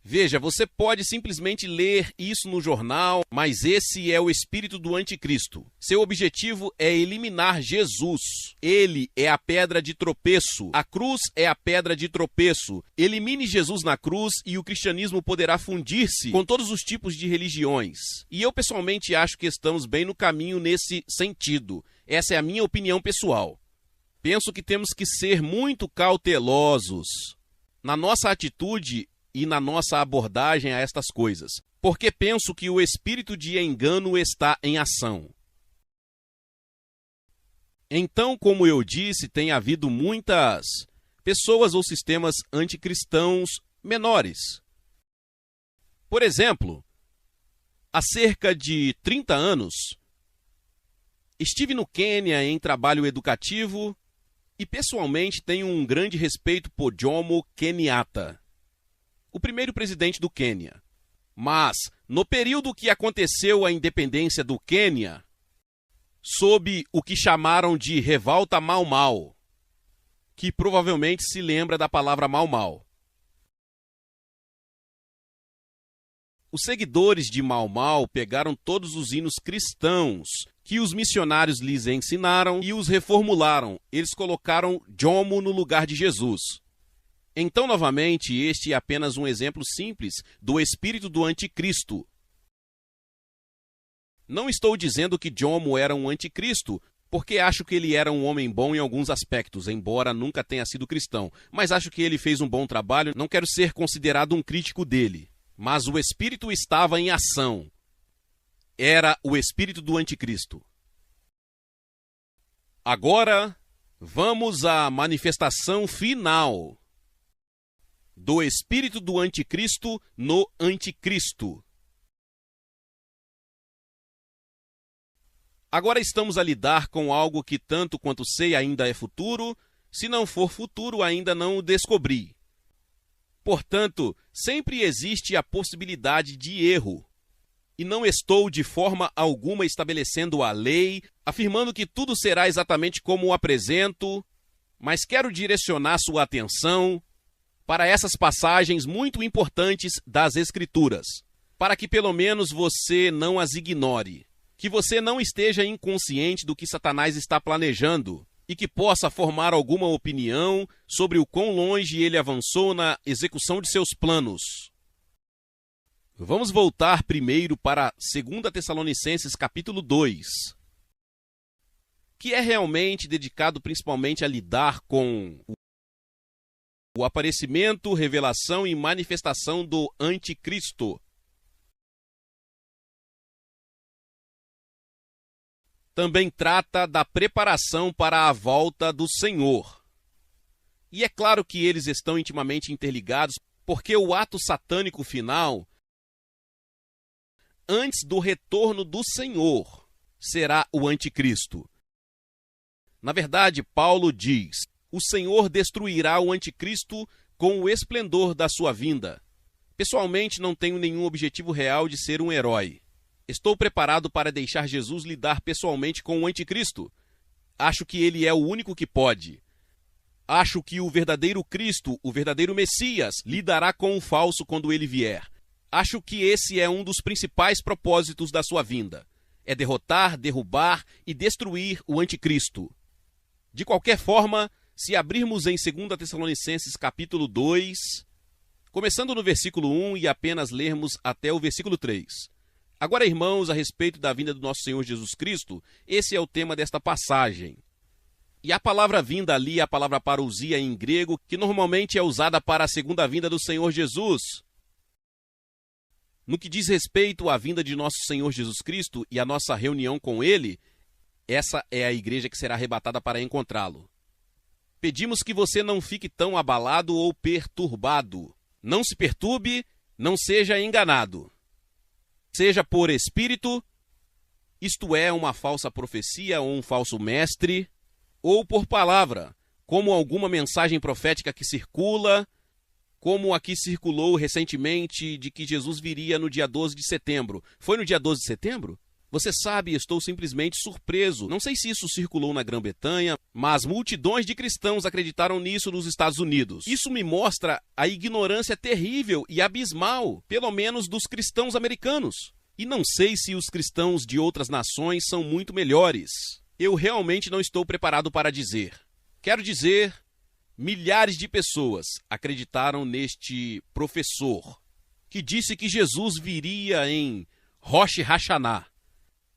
Veja, você pode simplesmente ler isso no jornal, mas esse é o espírito do anticristo. Seu objetivo é eliminar Jesus. Ele é a pedra de tropeço. A cruz é a pedra de tropeço. Elimine Jesus na cruz e o cristianismo poderá fundir-se com todos os tipos de religiões. E eu pessoalmente acho que estamos bem no caminho nesse sentido. Essa é a minha opinião pessoal. Penso que temos que ser muito cautelosos na nossa atitude e na nossa abordagem a estas coisas, porque penso que o espírito de engano está em ação. Então, como eu disse, tem havido muitas pessoas ou sistemas anticristãos menores. Por exemplo, há cerca de 30 anos, estive no Quênia em trabalho educativo e pessoalmente tenho um grande respeito por Jomo Kenyatta, o primeiro presidente do Quênia. Mas, no período que aconteceu a independência do Quênia, sob o que chamaram de Revolta Mau Mau, que provavelmente se lembra da palavra Mau Mau. Os seguidores de Mau Mau pegaram todos os hinos cristãos que os missionários lhes ensinaram e os reformularam. Eles colocaram Jomo no lugar de Jesus. Então, novamente, este é apenas um exemplo simples do espírito do anticristo. Não estou dizendo que Jomo era um anticristo, porque acho que ele era um homem bom em alguns aspectos, embora nunca tenha sido cristão. Mas acho que ele fez um bom trabalho, não quero ser considerado um crítico dele. Mas o espírito estava em ação. Era o espírito do anticristo. Agora, vamos à manifestação final do espírito do anticristo no anticristo. Agora estamos a lidar com algo que, tanto quanto sei, ainda é futuro. Se não for futuro, ainda não o descobri. Portanto, sempre existe a possibilidade de erro. E não estou de forma alguma estabelecendo a lei, afirmando que tudo será exatamente como o apresento, mas quero direcionar sua atenção para essas passagens muito importantes das Escrituras, para que pelo menos você não as ignore, que você não esteja inconsciente do que Satanás está planejando e que possa formar alguma opinião sobre o quão longe ele avançou na execução de seus planos. Vamos voltar primeiro para 2 Tessalonicenses capítulo 2, que é realmente dedicado principalmente a lidar com o aparecimento, revelação e manifestação do anticristo. Também trata da preparação para a volta do Senhor. E é claro que eles estão intimamente interligados, porque o ato satânico final, antes do retorno do Senhor, será o anticristo. Na verdade, Paulo diz: o Senhor destruirá o anticristo com o esplendor da sua vinda. Pessoalmente, não tenho nenhum objetivo real de ser um herói. Estou preparado para deixar Jesus lidar pessoalmente com o anticristo. Acho que ele é o único que pode. Acho que o verdadeiro Cristo, o verdadeiro Messias, lidará com o falso quando ele vier. Acho que esse é um dos principais propósitos da sua vinda. É derrotar, derrubar e destruir o anticristo. De qualquer forma, se abrirmos em 2 Tessalonicenses capítulo 2, começando no versículo 1 e apenas lermos até o versículo 3. Agora, irmãos, a respeito da vinda do nosso Senhor Jesus Cristo, esse é o tema desta passagem. E a palavra vinda ali é a palavra parousia em grego, que normalmente é usada para a segunda vinda do Senhor Jesus. No que diz respeito à vinda de nosso Senhor Jesus Cristo e a nossa reunião com Ele, essa é a igreja que será arrebatada para encontrá-lo. Pedimos que você não fique tão abalado ou perturbado. Não se perturbe, não seja enganado. Seja por espírito, isto é, uma falsa profecia ou um falso mestre, ou por palavra, como alguma mensagem profética que circula, como a que circulou recentemente de que Jesus viria no dia 12 de setembro. Foi no dia 12 de setembro? Você sabe, estou simplesmente surpreso. Não sei se isso circulou na Grã-Bretanha, mas multidões de cristãos acreditaram nisso nos Estados Unidos. Isso me mostra a ignorância terrível e abismal, pelo menos dos cristãos americanos. E não sei se os cristãos de outras nações são muito melhores. Eu realmente não estou preparado para dizer. Quero dizer, milhares de pessoas acreditaram neste professor, que disse que Jesus viria em Rosh Hashanah,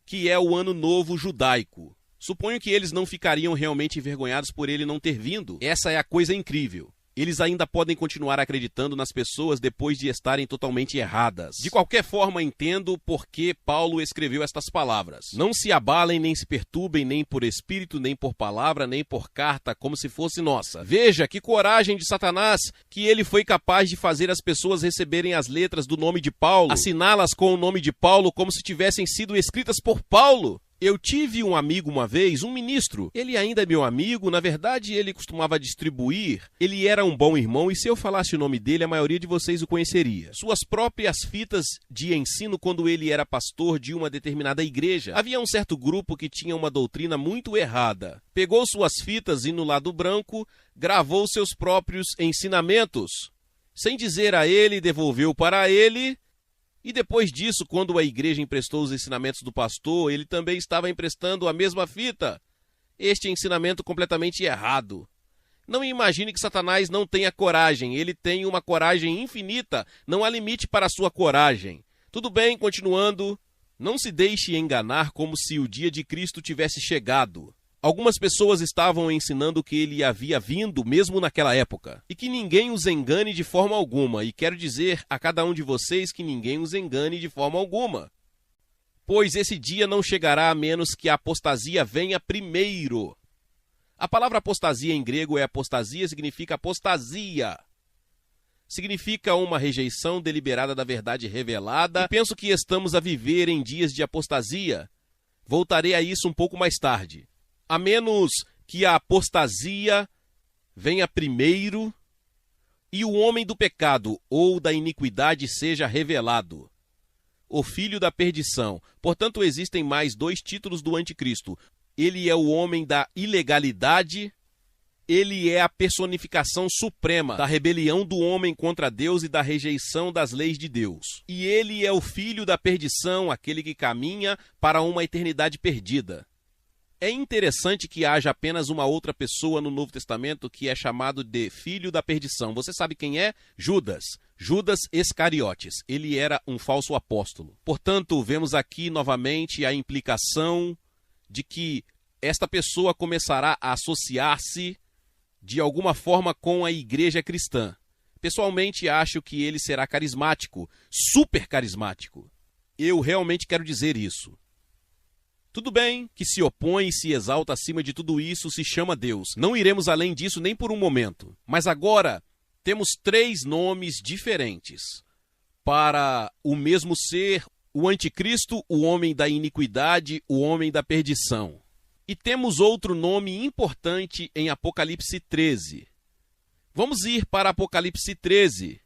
que é o Ano Novo Judaico. Suponho que eles não ficariam realmente envergonhados por ele não ter vindo. Essa é a coisa incrível. Eles ainda podem continuar acreditando nas pessoas depois de estarem totalmente erradas. De qualquer forma, entendo por que Paulo escreveu estas palavras. Não se abalem, nem se perturbem, nem por espírito, nem por palavra, nem por carta, como se fosse nossa. Veja que coragem de Satanás, que ele foi capaz de fazer as pessoas receberem as letras do nome de Paulo, assiná-las com o nome de Paulo como se tivessem sido escritas por Paulo. Eu tive um amigo uma vez, um ministro. Ele ainda é meu amigo, na verdade ele costumava distribuir. Ele era um bom irmão e se eu falasse o nome dele, a maioria de vocês o conheceria. Suas próprias fitas de ensino quando ele era pastor de uma determinada igreja. Havia um certo grupo que tinha uma doutrina muito errada. Pegou suas fitas e no lado branco, gravou seus próprios ensinamentos. Sem dizer a ele, devolveu para ele. E depois disso, quando a igreja emprestou os ensinamentos do pastor, ele também estava emprestando a mesma fita. Este ensinamento completamente errado. Não imagine que Satanás não tenha coragem. Ele tem uma coragem infinita. Não há limite para a sua coragem. Tudo bem, continuando. Não se deixe enganar como se o dia de Cristo tivesse chegado. Algumas pessoas estavam ensinando que ele havia vindo mesmo naquela época. E que ninguém os engane de forma alguma. E quero dizer a cada um de vocês que ninguém os engane de forma alguma. Pois esse dia não chegará a menos que a apostasia venha primeiro. A palavra apostasia em grego é apostasia, significa apostasia. Significa uma rejeição deliberada da verdade revelada. E penso que estamos a viver em dias de apostasia. Voltarei a isso um pouco mais tarde. A menos que a apostasia venha primeiro e o homem do pecado ou da iniquidade seja revelado, o filho da perdição. Portanto, existem mais dois títulos do anticristo. Ele é o homem da ilegalidade, ele é a personificação suprema da rebelião do homem contra Deus e da rejeição das leis de Deus. E ele é o filho da perdição, aquele que caminha para uma eternidade perdida. É interessante que haja apenas uma outra pessoa no Novo Testamento que é chamado de filho da perdição. Você sabe quem é? Judas. Judas Iscariotes. Ele era um falso apóstolo. Portanto, vemos aqui novamente a implicação de que esta pessoa começará a associar-se de alguma forma com a igreja cristã. Pessoalmente, acho que ele será carismático, super carismático. Eu realmente quero dizer isso. Tudo bem que se opõe e se exalta acima de tudo isso se chama Deus. Não iremos além disso nem por um momento. Mas agora temos três nomes diferentes para o mesmo ser, o anticristo, o homem da iniquidade, o homem da perdição. E temos outro nome importante em Apocalipse 13. Vamos ir para Apocalipse 13,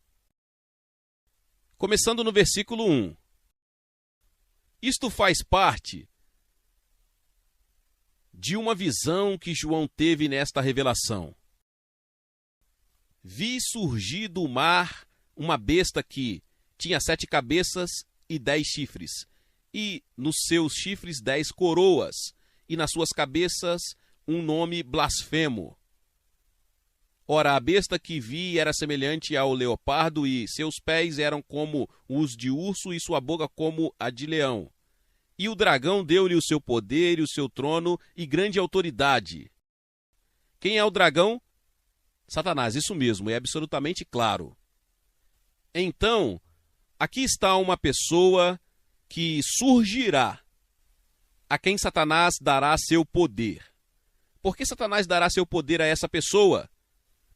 começando no versículo 1. Isto faz parte de uma visão que João teve nesta revelação. Vi surgir do mar uma besta que tinha 7 cabeças e 10 chifres, e nos seus chifres 10 coroas, e nas suas cabeças um nome blasfemo. Ora, a besta que vi era semelhante ao leopardo, e seus pés eram como os de urso, e sua boca como a de leão. E o dragão deu-lhe o seu poder e o seu trono e grande autoridade. Quem é o dragão? Satanás, isso mesmo, é absolutamente claro. Então, aqui está uma pessoa que surgirá, a quem Satanás dará seu poder. Por que Satanás dará seu poder a essa pessoa?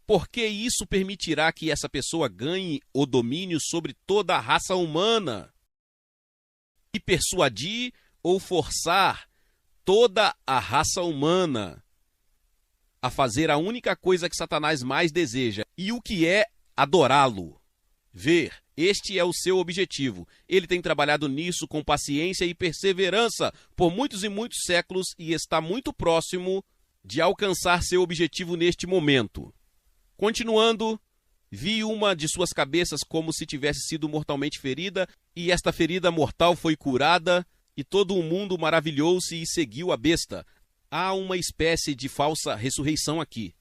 Porque isso permitirá que essa pessoa ganhe o domínio sobre toda a raça humana e persuadir ou forçar toda a raça humana a fazer a única coisa que Satanás mais deseja, e o que é adorá-lo. Ver, este é o seu objetivo. Ele tem trabalhado nisso com paciência e perseverança por muitos e muitos séculos e está muito próximo de alcançar seu objetivo neste momento. Continuando, vi uma de suas cabeças como se tivesse sido mortalmente ferida, e esta ferida mortal foi curada, e todo o mundo maravilhou-se e seguiu a besta. Há uma espécie de falsa ressurreição aqui.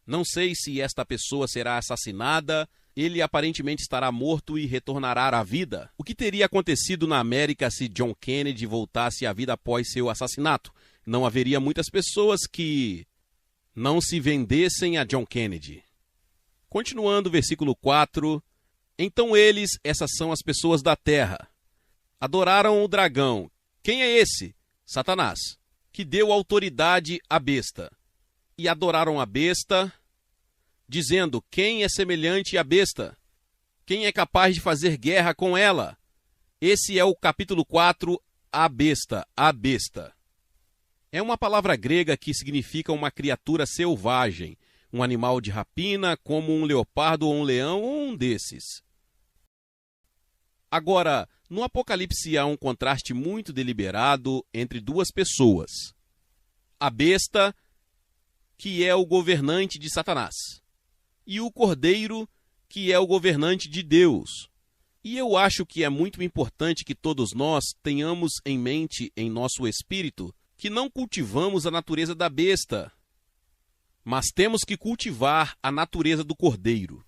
Não sei se esta pessoa será assassinada, ele aparentemente estará morto e retornará à vida. O que teria acontecido na América se John Kennedy voltasse à vida após seu assassinato? Não haveria muitas pessoas que não se vendessem a John Kennedy. Continuando, versículo 4. Então eles, essas são as pessoas da terra, adoraram o dragão. Quem é esse? Satanás, que deu autoridade à besta. E adoraram a besta, dizendo, quem é semelhante à besta? Quem é capaz de fazer guerra com ela? Esse é o capítulo 4, a besta, a besta. É uma palavra grega que significa uma criatura selvagem, um animal de rapina, como um leopardo ou um leão ou um desses. Agora, no Apocalipse há um contraste muito deliberado entre duas pessoas. A besta, que é o governante de Satanás, e o cordeiro, que é o governante de Deus. E eu acho que é muito importante que todos nós tenhamos em mente, em nosso espírito, que não cultivamos a natureza da besta, mas temos que cultivar a natureza do cordeiro.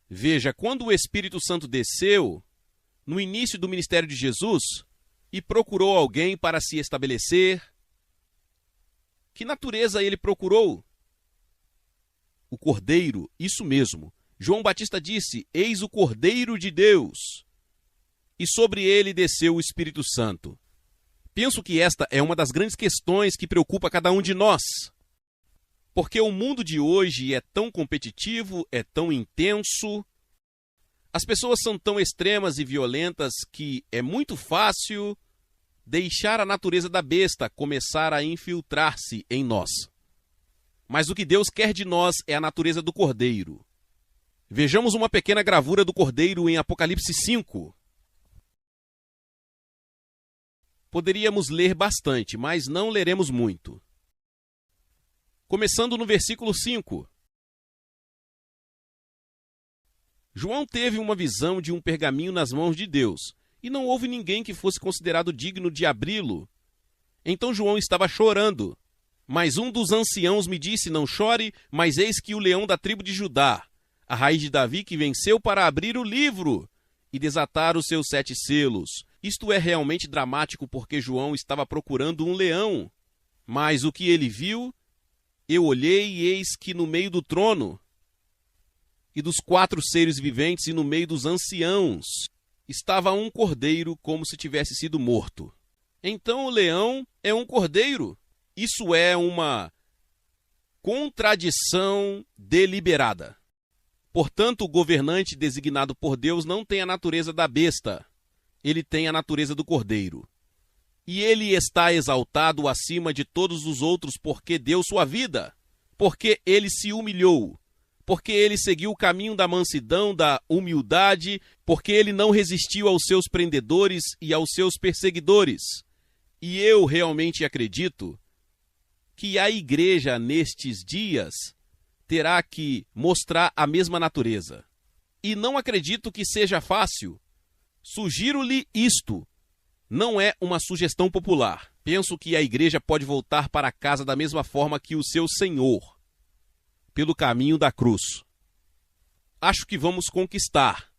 Veja, quando o Espírito Santo desceu, no início do ministério de Jesus, e procurou alguém para se estabelecer, que natureza ele procurou? O cordeiro, isso mesmo. João Batista disse, eis o Cordeiro de Deus. E sobre ele desceu o Espírito Santo. Penso que esta é uma das grandes questões que preocupa cada um de nós. Porque o mundo de hoje é tão competitivo, é tão intenso, as pessoas são tão extremas e violentas que é muito fácil deixar a natureza da besta começar a infiltrar-se em nós. Mas o que Deus quer de nós é a natureza do cordeiro. Vejamos uma pequena gravura do cordeiro em Apocalipse 5. Poderíamos ler bastante, mas não leremos muito. Começando no versículo 5. João teve uma visão de um pergaminho nas mãos de Deus, e não houve ninguém que fosse considerado digno de abri-lo. Então João estava chorando. Mas um dos anciãos me disse, não chore, mas eis que o leão da tribo de Judá, a raiz de Davi, que venceu para abrir o livro e desatar os seus 7 selos. Isto é realmente dramático, porque João estava procurando um leão. Mas o que ele viu, eu olhei e eis que no meio do trono e dos 4 seres viventes e no meio dos anciãos estava um cordeiro como se tivesse sido morto. Então o leão é um cordeiro. Isso é uma contradição deliberada. Portanto, o governante designado por Deus não tem a natureza da besta. Ele tem a natureza do cordeiro. E ele está exaltado acima de todos os outros porque deu sua vida, porque ele se humilhou, porque ele seguiu o caminho da mansidão, da humildade, porque ele não resistiu aos seus prendedores e aos seus perseguidores. E eu realmente acredito que a igreja nestes dias terá que mostrar a mesma natureza. E não acredito que seja fácil. Sugiro-lhe isto. Não é uma sugestão popular. Penso que a igreja pode voltar para casa da mesma forma que o seu Senhor, pelo caminho da cruz. Acho que vamos conquistar.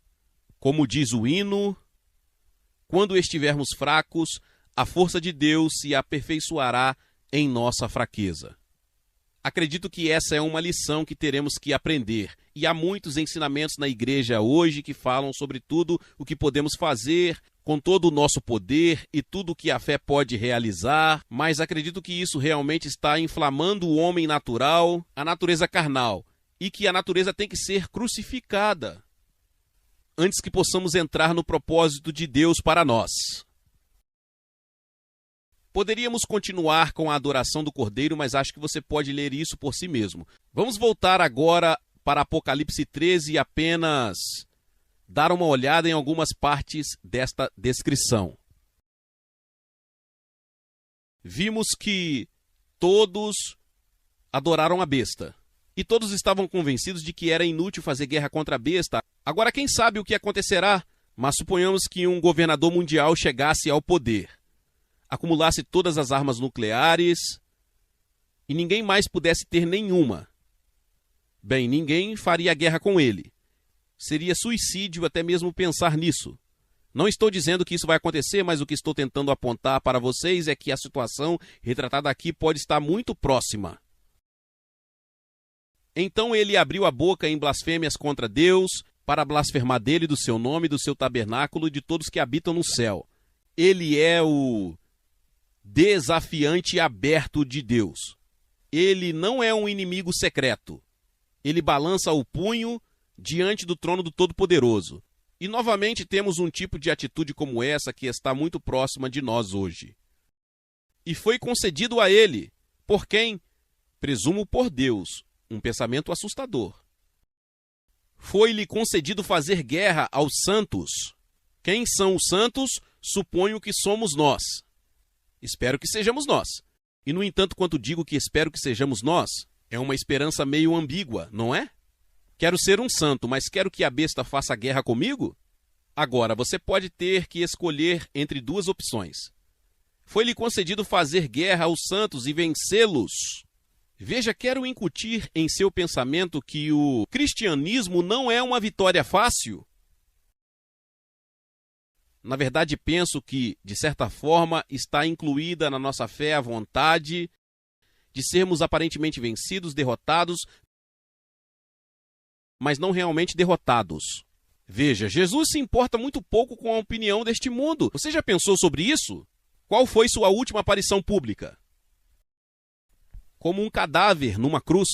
Como diz o hino, quando estivermos fracos, a força de Deus se aperfeiçoará em nossa fraqueza. Acredito que essa é uma lição que teremos que aprender. E há muitos ensinamentos na igreja hoje que falam sobre tudo o que podemos fazer com todo o nosso poder e tudo o que a fé pode realizar, mas acredito que isso realmente está inflamando o homem natural, a natureza carnal, e que a natureza tem que ser crucificada antes que possamos entrar no propósito de Deus para nós. Poderíamos continuar com a adoração do Cordeiro, mas acho que você pode ler isso por si mesmo. Vamos voltar agora para Apocalipse 13 e apenas dar uma olhada em algumas partes desta descrição. Vimos que todos adoraram a besta. E todos estavam convencidos de que era inútil fazer guerra contra a besta. Agora, quem sabe o que acontecerá? Mas suponhamos que um governador mundial chegasse ao poder, acumulasse todas as armas nucleares e ninguém mais pudesse ter nenhuma. Bem, ninguém faria guerra com ele. Seria suicídio até mesmo pensar nisso. Não estou dizendo que isso vai acontecer, mas o que estou tentando apontar para vocês é que a situação retratada aqui pode estar muito próxima. Então ele abriu a boca em blasfêmias contra Deus, para blasfemar dele, do seu nome, do seu tabernáculo e de todos que habitam no céu. Ele é o desafiante aberto de Deus. Ele não é um inimigo secreto. Ele balança o punho diante do trono do Todo-Poderoso. E novamente temos um tipo de atitude como essa que está muito próxima de nós hoje. E foi concedido a ele. Por quem? Presumo por Deus. Um pensamento assustador. Foi-lhe concedido fazer guerra aos santos. Quem são os santos? Suponho que somos nós. Espero que sejamos nós. E, no entanto, quando digo que espero que sejamos nós, é uma esperança meio ambígua, não é? Quero ser um santo, mas quero que a besta faça guerra comigo? Agora, você pode ter que escolher entre duas opções. Foi-lhe concedido fazer guerra aos santos e vencê-los. Veja, quero incutir em seu pensamento que o cristianismo não é uma vitória fácil. Na verdade, penso que, de certa forma, está incluída na nossa fé a vontade de sermos aparentemente vencidos, derrotados, mas não realmente derrotados. Veja, Jesus se importa muito pouco com a opinião deste mundo. Você já pensou sobre isso? Qual foi sua última aparição pública? Como um cadáver numa cruz.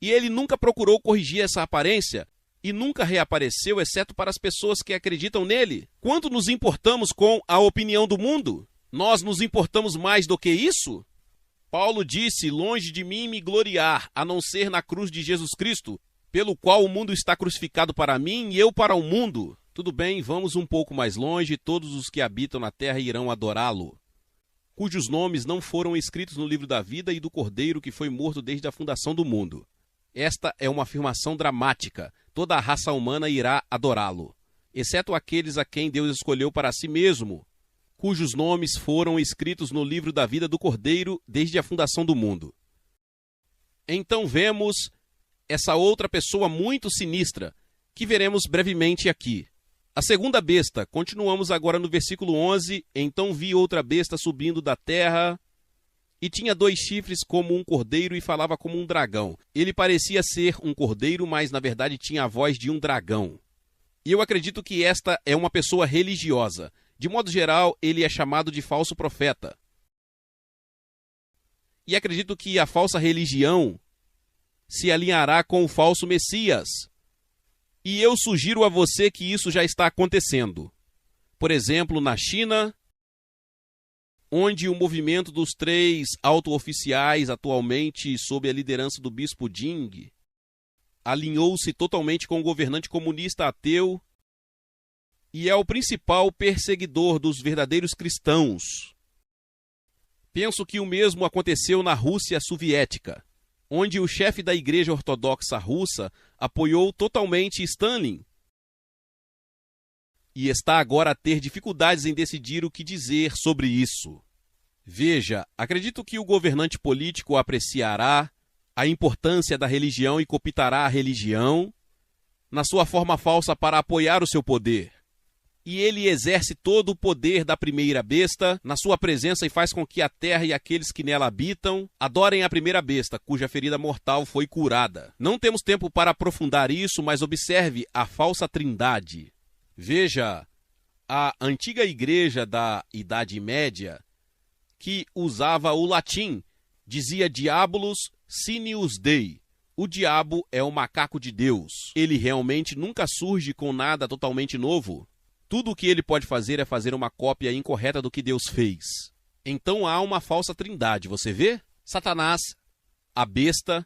E ele nunca procurou corrigir essa aparência e nunca reapareceu, exceto para as pessoas que acreditam nele. Quanto nos importamos com a opinião do mundo? Nós nos importamos mais do que isso? Paulo disse, longe de mim me gloriar, a não ser na cruz de Jesus Cristo, pelo qual o mundo está crucificado para mim e eu para o mundo. Tudo bem, vamos um pouco mais longe, todos os que habitam na terra irão adorá-lo, cujos nomes não foram escritos no livro da vida e do Cordeiro que foi morto desde a fundação do mundo. Esta é uma afirmação dramática. Toda a raça humana irá adorá-lo, exceto aqueles a quem Deus escolheu para si mesmo, cujos nomes foram escritos no livro da vida do Cordeiro desde a fundação do mundo. Então vemos essa outra pessoa muito sinistra, que veremos brevemente aqui. A segunda besta, continuamos agora no versículo 11, então vi outra besta subindo da terra, e tinha 2 chifres como um cordeiro e falava como um dragão. Ele parecia ser um cordeiro, mas na verdade tinha a voz de um dragão. E eu acredito que esta é uma pessoa religiosa. De modo geral, ele é chamado de falso profeta. E acredito que a falsa religião se alinhará com o falso Messias. E eu sugiro a você que isso já está acontecendo. Por exemplo, na China, onde o movimento dos 3 auto-oficiais, atualmente sob a liderança do bispo Jing, alinhou-se totalmente com o governante comunista ateu e é o principal perseguidor dos verdadeiros cristãos. Penso que o mesmo aconteceu na Rússia soviética, onde o chefe da Igreja Ortodoxa Russa apoiou totalmente Stalin e está agora a ter dificuldades em decidir o que dizer sobre isso. Veja, acredito que o governante político apreciará a importância da religião e cooptará a religião na sua forma falsa para apoiar o seu poder. E ele exerce todo o poder da primeira besta na sua presença e faz com que a terra e aqueles que nela habitam adorem a primeira besta, cuja ferida mortal foi curada. Não temos tempo para aprofundar isso, mas observe a falsa trindade. Veja, a antiga igreja da Idade Média, que usava o latim, dizia Diabolus Sinius Dei. O diabo é o macaco de Deus. Ele realmente nunca surge com nada totalmente novo. Tudo o que ele pode fazer é fazer uma cópia incorreta do que Deus fez. Então há uma falsa trindade, você vê? Satanás, a besta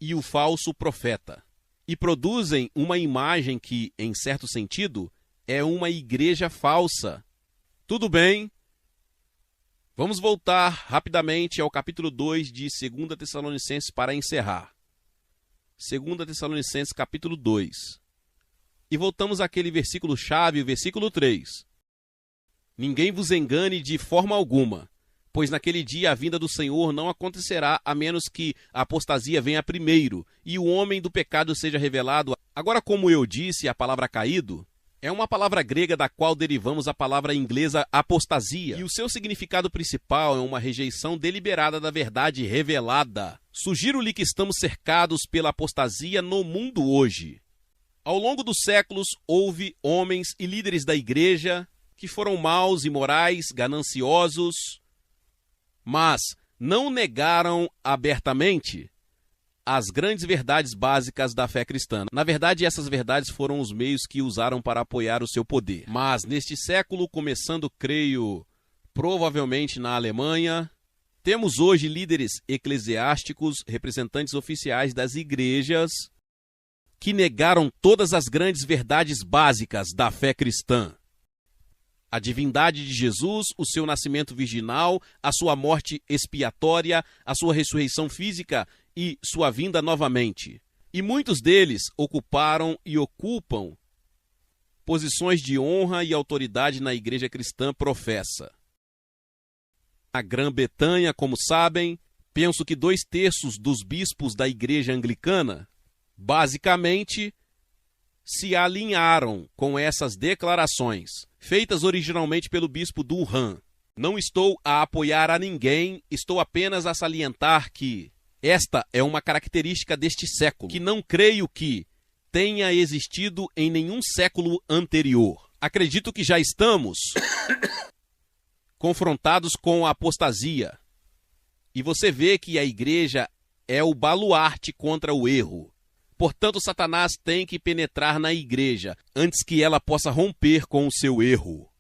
e o falso profeta. E produzem uma imagem que, em certo sentido, é uma igreja falsa. Tudo bem. Vamos voltar rapidamente ao capítulo 2 de 2 Tessalonicenses para encerrar. 2 Tessalonicenses capítulo 2. E voltamos àquele versículo-chave, o versículo 3. Ninguém vos engane de forma alguma, pois naquele dia a vinda do Senhor não acontecerá a menos que a apostasia venha primeiro e o homem do pecado seja revelado. Agora, como eu disse, a palavra caído é uma palavra grega da qual derivamos a palavra inglesa apostasia. E o seu significado principal é uma rejeição deliberada da verdade revelada. Sugiro-lhe que estamos cercados pela apostasia no mundo hoje. Ao longo dos séculos, houve homens e líderes da igreja que foram maus, imorais, gananciosos, mas não negaram abertamente as grandes verdades básicas da fé cristã. Na verdade, essas verdades foram os meios que usaram para apoiar o seu poder. Mas neste século, começando, creio, provavelmente na Alemanha, temos hoje líderes eclesiásticos, representantes oficiais das igrejas, que negaram todas as grandes verdades básicas da fé cristã. A divindade de Jesus, o seu nascimento virginal, a sua morte expiatória, a sua ressurreição física e sua vinda novamente. E muitos deles ocuparam e ocupam posições de honra e autoridade na igreja cristã professa. Na Grã-Bretanha, como sabem, penso que 2/3 dos bispos da igreja anglicana basicamente se alinharam com essas declarações, feitas originalmente pelo bispo Durham. Não estou a apoiar a ninguém, estou apenas a salientar que esta é uma característica deste século, que não creio que tenha existido em nenhum século anterior. Acredito que já estamos confrontados com a apostasia. E você vê que a igreja é o baluarte contra o erro. Portanto, Satanás tem que penetrar na igreja antes que ela possa romper com o seu erro.